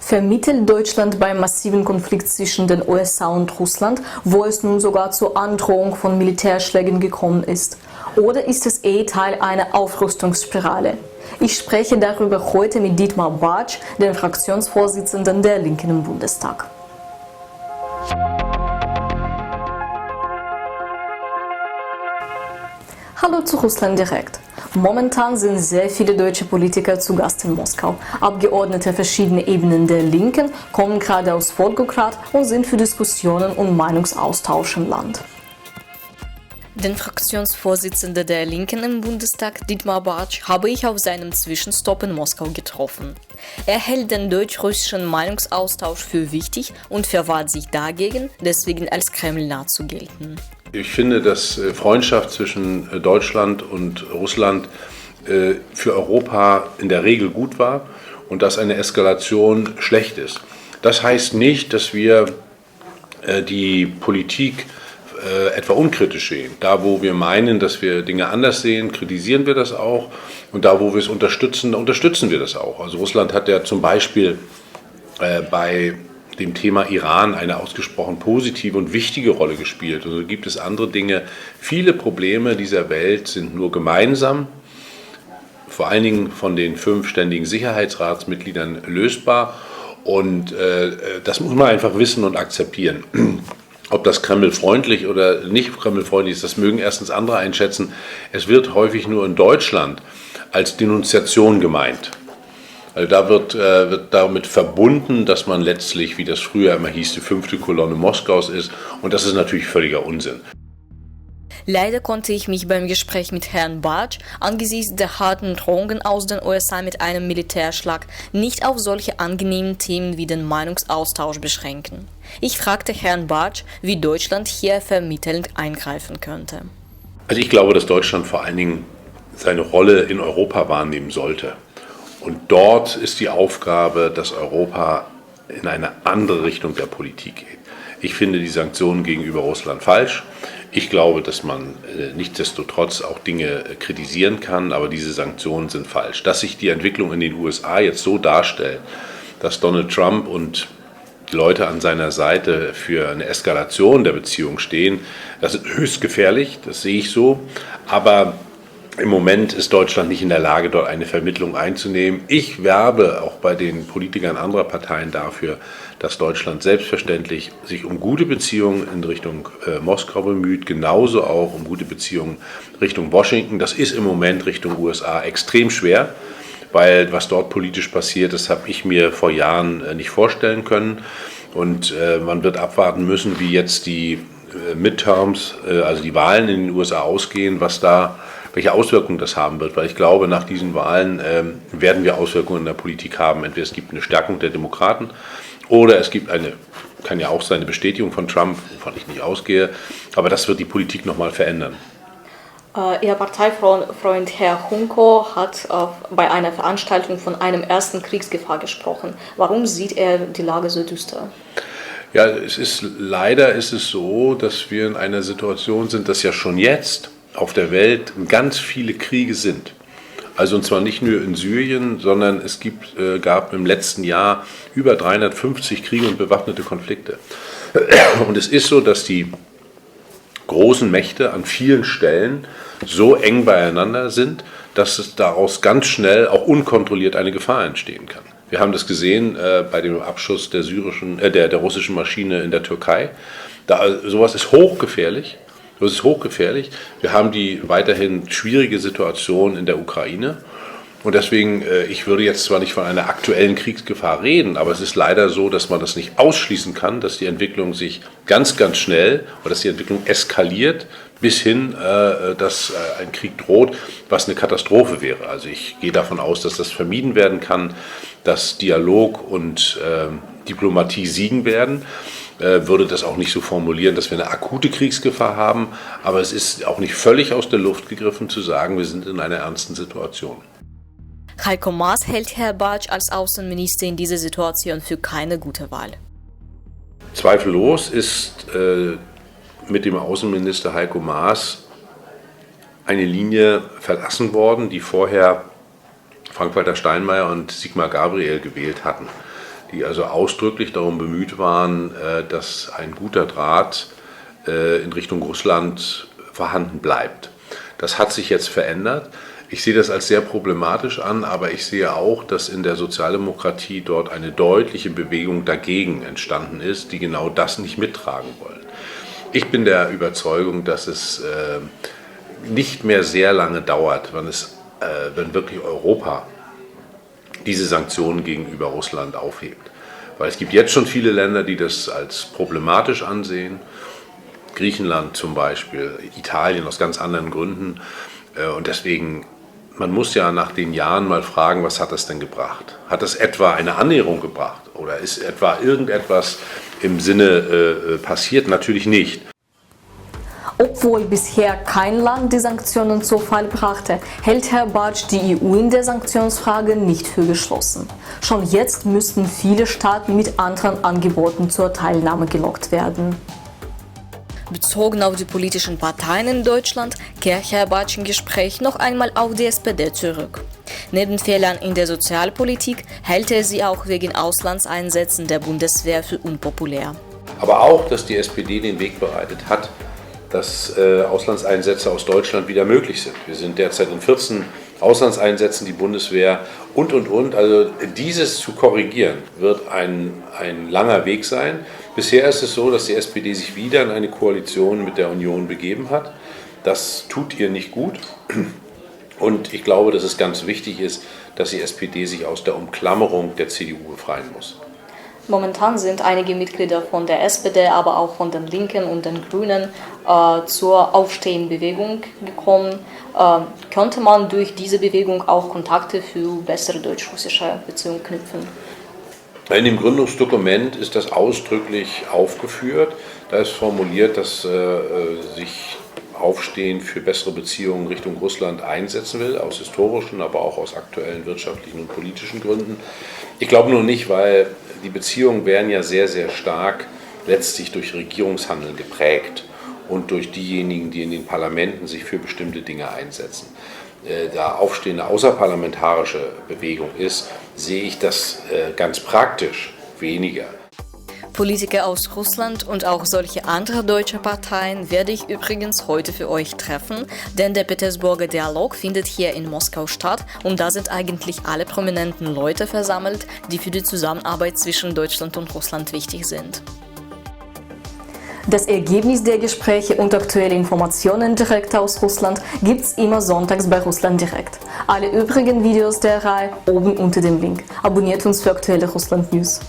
Vermittelt Deutschland beim massiven Konflikt zwischen den USA und Russland, wo es nun sogar zur Androhung von Militärschlägen gekommen ist? Oder ist es Teil einer Aufrüstungsspirale? Ich spreche darüber heute mit Dietmar Bartsch, dem Fraktionsvorsitzenden der Linken im Bundestag. Hallo zu Russland direkt. Momentan sind sehr viele deutsche Politiker zu Gast in Moskau. Abgeordnete verschiedener Ebenen der Linken kommen gerade aus Volgograd und sind für Diskussionen und Meinungsaustausch im Land. Den Fraktionsvorsitzenden der Linken im Bundestag, Dietmar Bartsch, habe ich auf seinem Zwischenstopp in Moskau getroffen. Er hält den deutsch-russischen Meinungsaustausch für wichtig und verwahrt sich dagegen, deswegen als Kreml-nah zu gelten. Ich finde, dass Freundschaft zwischen Deutschland und Russland für Europa in der Regel gut war und dass eine Eskalation schlecht ist. Das heißt nicht, dass wir die Politik etwa unkritisch sehen. Da, wo wir meinen, dass wir Dinge anders sehen, kritisieren wir das auch. Und da, wo wir es unterstützen, unterstützen wir das auch. Also Russland hat ja zum Beispiel bei dem Thema Iran eine ausgesprochen positive und wichtige Rolle gespielt. Und so gibt es andere Dinge. Viele Probleme dieser Welt sind nur gemeinsam, vor allen Dingen von den 5 ständigen Sicherheitsratsmitgliedern lösbar. Und das muss man einfach wissen und akzeptieren. Ob das kremlfreundlich oder nicht kremlfreundlich ist, das mögen erstens andere einschätzen. Es wird häufig nur in Deutschland als Denunziation gemeint. Also da wird damit verbunden, dass man letztlich, wie das früher immer hieß, die 5. Kolonne Moskaus ist. Und das ist natürlich völliger Unsinn. Leider konnte ich mich beim Gespräch mit Herrn Bartsch angesichts der harten Drohungen aus den USA mit einem Militärschlag nicht auf solche angenehmen Themen wie den Meinungsaustausch beschränken. Ich fragte Herrn Bartsch, wie Deutschland hier vermittelnd eingreifen könnte. Also ich glaube, dass Deutschland vor allen Dingen seine Rolle in Europa wahrnehmen sollte. Und dort ist die Aufgabe, dass Europa in eine andere Richtung der Politik geht. Ich finde die Sanktionen gegenüber Russland falsch. Ich glaube, dass man nichtsdestotrotz auch Dinge kritisieren kann, aber diese Sanktionen sind falsch. Dass sich die Entwicklung in den USA jetzt so darstellt, dass Donald Trump und die Leute an seiner Seite für eine Eskalation der Beziehung stehen, das ist höchst gefährlich, das sehe ich so. Aber im Moment ist Deutschland nicht in der Lage, dort eine Vermittlung einzunehmen. Ich werbe auch bei den Politikern anderer Parteien dafür, dass Deutschland selbstverständlich sich um gute Beziehungen in Richtung Moskau bemüht, genauso auch um gute Beziehungen Richtung Washington. Das ist im Moment Richtung USA extrem schwer, weil was dort politisch passiert, das habe ich mir vor Jahren nicht vorstellen können. Und man wird abwarten müssen, wie jetzt die Midterms, also die Wahlen in den USA ausgehen, welche Auswirkungen das haben wird, weil ich glaube, nach diesen Wahlen werden wir Auswirkungen in der Politik haben. Entweder es gibt eine Stärkung der Demokraten oder es gibt kann ja auch sein, eine Bestätigung von Trump, wovon ich nicht ausgehe, aber das wird die Politik nochmal verändern. Ihr Parteifreund Herr Hunko hat bei einer Veranstaltung von einem ersten Kriegsgefahr gesprochen. Warum sieht er die Lage so düster? Ja, leider ist es so, dass wir in einer Situation sind, dass ja schon jetzt auf der Welt ganz viele Kriege sind. Also und zwar nicht nur in Syrien, sondern es gab im letzten Jahr über 350 Kriege und bewaffnete Konflikte. Und es ist so, dass die großen Mächte an vielen Stellen so eng beieinander sind, dass es daraus ganz schnell auch unkontrolliert eine Gefahr entstehen kann. Wir haben das gesehen bei dem Abschuss der russischen Maschine in der Türkei. Sowas ist hochgefährlich. Das ist hochgefährlich. Wir haben die weiterhin schwierige Situation in der Ukraine. Und deswegen, ich würde jetzt zwar nicht von einer aktuellen Kriegsgefahr reden, aber es ist leider so, dass man das nicht ausschließen kann, dass die Entwicklung sich ganz, ganz schnell oder dass die Entwicklung eskaliert bis hin, dass ein Krieg droht, was eine Katastrophe wäre. Also ich gehe davon aus, dass das vermieden werden kann, dass Dialog und Diplomatie siegen werden. Würde das auch nicht so formulieren, dass wir eine akute Kriegsgefahr haben, aber es ist auch nicht völlig aus der Luft gegriffen zu sagen, wir sind in einer ernsten Situation. Heiko Maas hält Herr Bartsch als Außenminister in dieser Situation für keine gute Wahl. Zweifellos ist mit dem Außenminister Heiko Maas eine Linie verlassen worden, die vorher Frank-Walter Steinmeier und Sigmar Gabriel gewählt hatten. die also ausdrücklich darum bemüht waren, dass ein guter Draht in Richtung Russland vorhanden bleibt. Das hat sich jetzt verändert. Ich sehe das als sehr problematisch an, aber ich sehe auch, dass in der Sozialdemokratie dort eine deutliche Bewegung dagegen entstanden ist, die genau das nicht mittragen wollen. Ich bin der Überzeugung, dass es nicht mehr sehr lange dauert, wenn wirklich Europa diese Sanktionen gegenüber Russland aufhebt. Weil es gibt jetzt schon viele Länder, die das als problematisch ansehen. Griechenland zum Beispiel, Italien aus ganz anderen Gründen. Und deswegen, man muss ja nach den Jahren mal fragen, was hat das denn gebracht? Hat das etwa eine Annäherung gebracht? Oder ist etwa irgendetwas im Sinne passiert? Natürlich nicht. Obwohl bisher kein Land die Sanktionen zu Fall brachte, hält Herr Bartsch die EU in der Sanktionsfrage nicht für geschlossen. Schon jetzt müssten viele Staaten mit anderen Angeboten zur Teilnahme gelockt werden. Bezogen auf die politischen Parteien in Deutschland kehrt Herr Bartsch im Gespräch noch einmal auf die SPD zurück. Neben Fehlern in der Sozialpolitik hält er sie auch wegen Auslandseinsätzen der Bundeswehr für unpopulär. Aber auch, dass die SPD den Weg bereitet hat, dass Auslandseinsätze aus Deutschland wieder möglich sind. Wir sind derzeit in 14 Auslandseinsätzen, die Bundeswehr und. Also dieses zu korrigieren, wird ein langer Weg sein. Bisher ist es so, dass die SPD sich wieder in eine Koalition mit der Union begeben hat. Das tut ihr nicht gut. Und ich glaube, dass es ganz wichtig ist, dass die SPD sich aus der Umklammerung der CDU befreien muss. Momentan sind einige Mitglieder von der SPD, aber auch von den Linken und den Grünen zur Aufstehenbewegung gekommen. Könnte man durch diese Bewegung auch Kontakte für bessere deutsch-russische Beziehungen knüpfen? In dem Gründungsdokument ist das ausdrücklich aufgeführt. Da ist formuliert, dass sich Aufstehen für bessere Beziehungen Richtung Russland einsetzen will, aus historischen, aber auch aus aktuellen wirtschaftlichen und politischen Gründen. Ich glaube nur nicht, weil die Beziehungen werden ja sehr, sehr stark letztlich durch Regierungshandeln geprägt und durch diejenigen, die in den Parlamenten sich für bestimmte Dinge einsetzen. Da aufstehende außerparlamentarische Bewegung ist, sehe ich das ganz praktisch weniger. Politiker aus Russland und auch solche andere deutsche Parteien werde ich übrigens heute für euch treffen, denn der Petersburger Dialog findet hier in Moskau statt und da sind eigentlich alle prominenten Leute versammelt, die für die Zusammenarbeit zwischen Deutschland und Russland wichtig sind. Das Ergebnis der Gespräche und aktuelle Informationen direkt aus Russland gibt's immer sonntags bei Russland direkt. Alle übrigen Videos der Reihe oben unter dem Link. Abonniert uns für aktuelle Russland News.